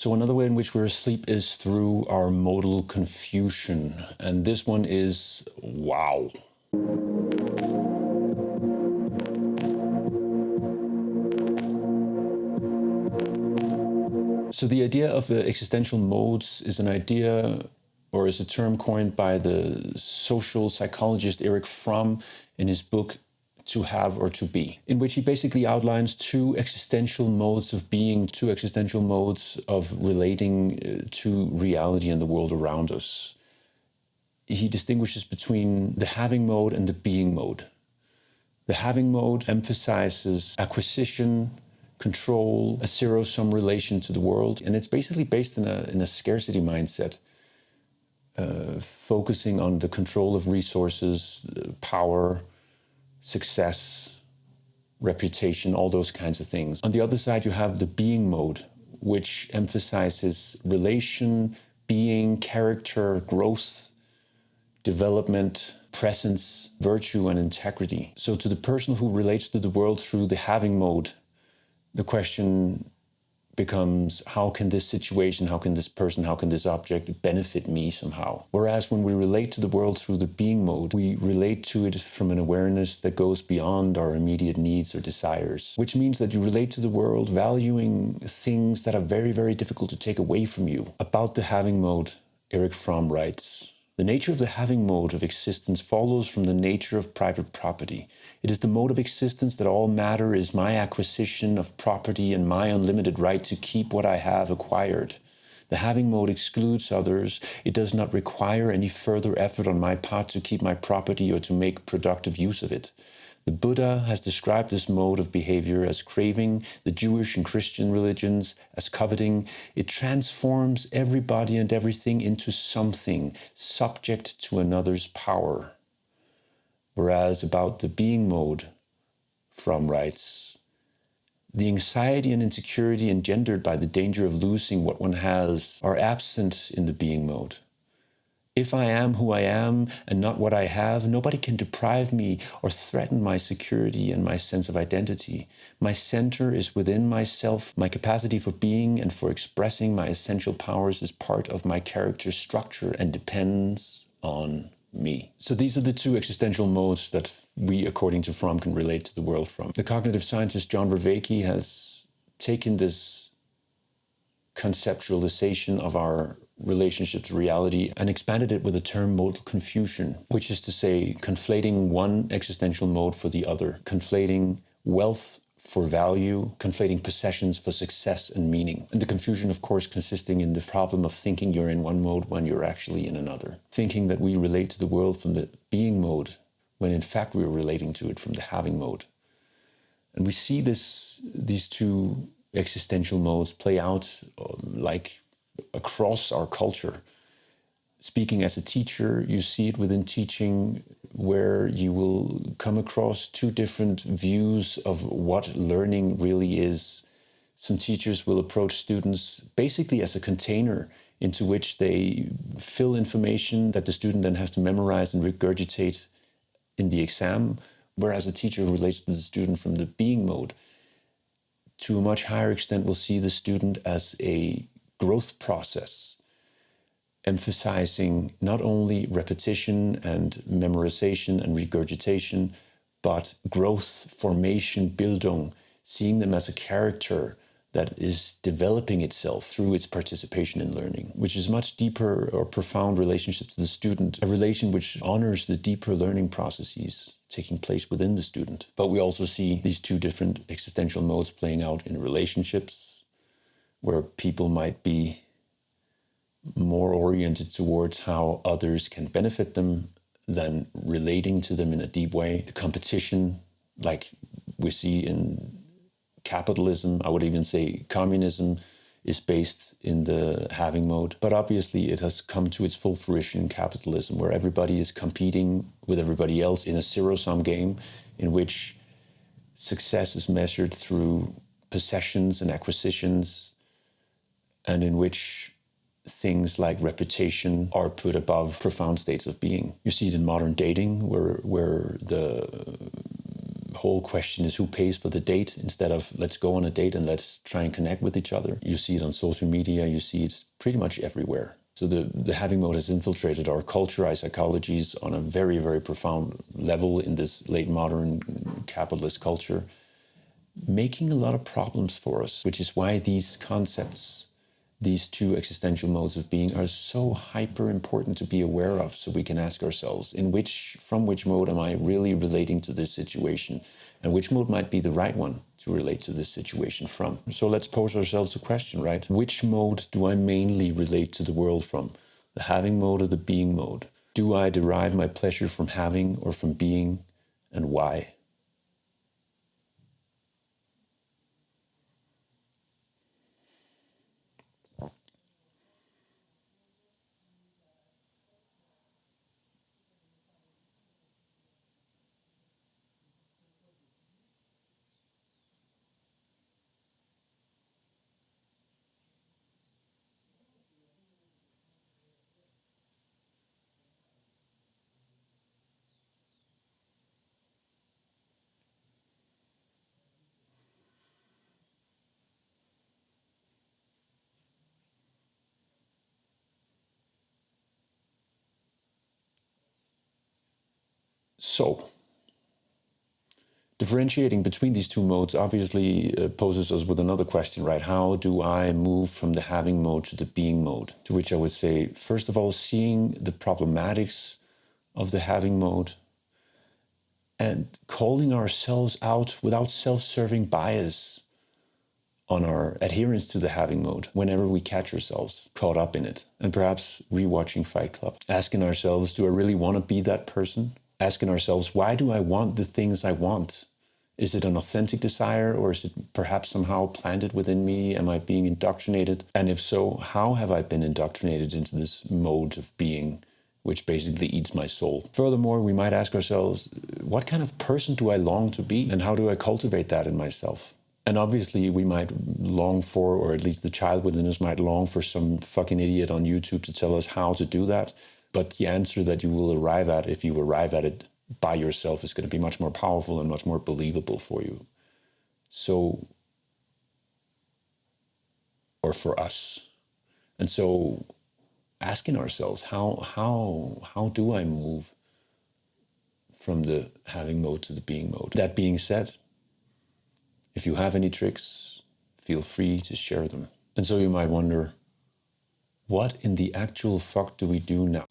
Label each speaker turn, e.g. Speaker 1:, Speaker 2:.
Speaker 1: So another way in which we're asleep is through our modal confusion. And this one is wow. So the idea of existential modes is an idea, or is a term coined by the social psychologist Erich Fromm in his book To Have or To Be, in which he basically outlines two existential modes of being, two existential modes of relating to reality and the world around us. He distinguishes between the having mode and the being mode. The having mode emphasizes acquisition, control, a zero-sum relation to the world, and it's basically based in a scarcity mindset, focusing on the control of resources, power, success, reputation, all those kinds of things. On the other side, you have the being mode, which emphasizes relation, being, character, growth, development, presence, virtue, and integrity. So to the person who relates to the world through the having mode, the question becomes, how can this situation, how can this person, how can this object benefit me somehow? Whereas when we relate to the world through the being mode, we relate to it from an awareness that goes beyond our immediate needs or desires, which means that you relate to the world valuing things that are very, very difficult to take away from you. About the having mode, Erich Fromm writes, "The nature of the having mode of existence follows from the nature of private property. It is the mode of existence that all matter is my acquisition of property and my unlimited right to keep what I have acquired. The having mode excludes others. It does not require any further effort on my part to keep my property or to make productive use of it. The Buddha has described this mode of behavior as craving, the Jewish and Christian religions as coveting. It transforms everybody and everything into something subject to another's power." Whereas about the being mode, Fromm writes, "The anxiety and insecurity engendered by the danger of losing what one has are absent in the being mode. If I am who I am and not what I have, nobody can deprive me or threaten my security and my sense of identity. My center is within myself. My capacity for being and for expressing my essential powers is part of my character structure and depends on me." So these are the two existential modes that we, according to Fromm, can relate to the world from. The cognitive scientist John Vervaeke has taken this conceptualization of our relationship to reality and expanded it with the term modal confusion, which is to say conflating one existential mode for the other, conflating wealth for value, conflating possessions for success and meaning. And the confusion, of course, consisting in the problem of thinking you're in one mode when you're actually in another. Thinking that we relate to the world from the being mode, when in fact we're relating to it from the having mode. And we see these two existential modes play out like across our culture. Speaking as a teacher, you see it within teaching, where you will come across two different views of what learning really is. Some teachers will approach students basically as a container into which they fill information that the student then has to memorize and regurgitate in the exam, whereas a teacher who relates to the student from the being mode, to a much higher extent, will see the student as a growth process, emphasizing not only repetition and memorization and regurgitation, but growth, formation, Bildung, seeing them as a character that is developing itself through its participation in learning, which is much deeper or profound relationship to the student, a relation which honors the deeper learning processes taking place within the student. But we also see these two different existential modes playing out in relationships, where people might be more oriented towards how others can benefit them than relating to them in a deep way. The competition, like we see in capitalism, I would even say communism, is based in the having mode. But obviously it has come to its full fruition in capitalism, where everybody is competing with everybody else in a zero-sum game in which success is measured through possessions and acquisitions, and in which things like reputation are put above profound states of being. You see it in modern dating, where the whole question is who pays for the date instead of let's go on a date and let's try and connect with each other. You see it on social media, you see it pretty much everywhere. So the having mode has infiltrated our culture, our psychologies on a very, very profound level in this late modern capitalist culture, making a lot of problems for us, which is why these concepts, these two existential modes of being, are so hyper important to be aware of, so we can ask ourselves, from which mode am I really relating to this situation, and which mode might be the right one to relate to this situation from. So let's pose ourselves a question, right? Which mode do I mainly relate to the world from? The having mode or the being mode? Do I derive my pleasure from having or from being, and why? So, differentiating between these two modes obviously poses us with another question, right? How do I move from the having mode to the being mode? To which I would say, first of all, seeing the problematics of the having mode and calling ourselves out without self-serving bias on our adherence to the having mode whenever we catch ourselves caught up in it. And perhaps rewatching Fight Club, asking ourselves, do I really want to be that person? Asking ourselves, why do I want the things I want? Is it an authentic desire, or is it perhaps somehow planted within me? Am I being indoctrinated? And if so, how have I been indoctrinated into this mode of being, which basically eats my soul? Furthermore, we might ask ourselves, what kind of person do I long to be? And how do I cultivate that in myself? And obviously we might long for, or at least the child within us might long for some fucking idiot on YouTube to tell us how to do that. But the answer that you will arrive at, if you arrive at it by yourself, is going to be much more powerful and much more believable for you. So, or for us. And so asking ourselves, how do I move from the having mode to the being mode? That being said, if you have any tricks, feel free to share them. And so you might wonder, what in the actual fuck do we do now?